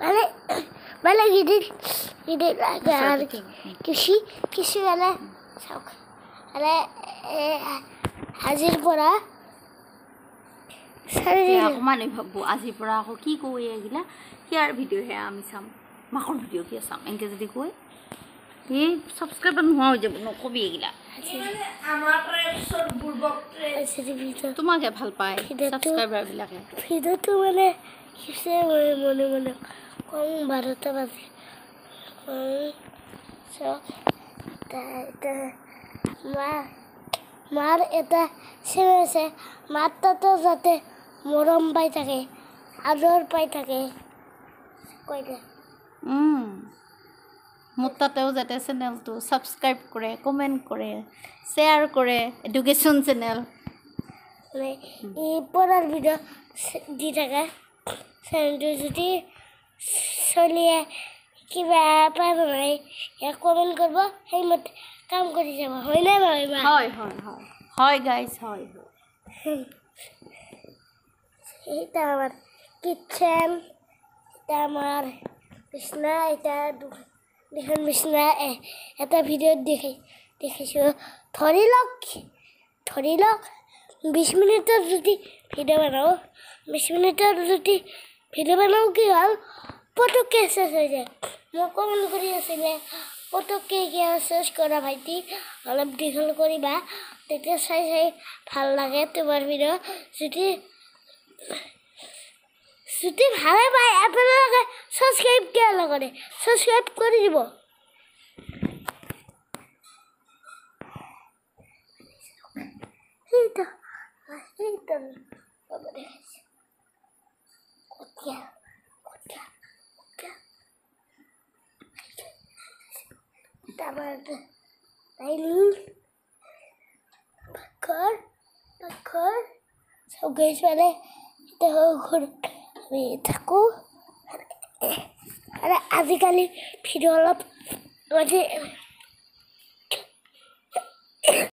মানে মানে গিদি লাগে আৰ কিছু মানে চাওক মানে আজিৰ পৰা মানে ভাবো আজিৰ পৰা আকৌ কি কয় এগিলা সিয়াৰ ভিডিঅ'হে আমি চাম মাকৰ ভিডিঅ' কিয় চাম এনেকৈ যদি কয় এই ছাবস্ক্ৰাইবাৰ নোহোৱা হৈ যাব নকবি এগিলা তোমাকে ভাল পায় ছাবস্ক্ৰাইবাৰবিলাকে ভিডিঅ'টো মানে কিছে মনে মনে কম 12টা বাজে মাৰ এটা চেনেল আছে মাৰ তাতো যাতে মৰম পাই থাকে আদৰ পাই থাকে কৈ দে মোৰ তাতেও যাতে চেনেলটো ছাবস্ক্ৰাইব কৰে কমেণ্ট কৰে শ্বেয়াৰ কৰে এডুকেশ্যন চেনেল এই পঢ়াৰ ভিডিঅ' দি থাকে চেনেলটো যদি চলিয়ে কিবা পাই নাই কমেণ্ট কৰিব সেইমতে কাম কৰি যাব হয়নে নহয় হয় হয় হয় হয় গাইজ হয় এটা আমার কিচেন এটা আমার বিছনা এটা দুখন বিছনা এটা ভিডিঅ'ত দেখিছোঁ ধৰি লওক 20 মিনিটৰ যদি ভিডিঅ' বনাওঁ 20 মিনিটৰ যদি ভিডিঅ' বনাওঁ কি হ'ল পটককৈ চেছ হৈ যায় মোক কমেণ্ট কৰি আছিলে পটককৈ কিয় চেছ কৰা ভাইটি অলপ দীঘল কৰিবা তেতিয়া চাই ভাল লাগে তোমাৰ ভিডিঅ' যদি ভালে পায় আপোনালোকে ছাবস্ক্ৰাইব কিয় নকৰে ছাবস্ক্ৰাইব কৰি দিব সেইটো চব গাইজ মানে ঘৰত আমি থাকোঁ আৰু আজিকালি ভিডিঅ' অলপ মানে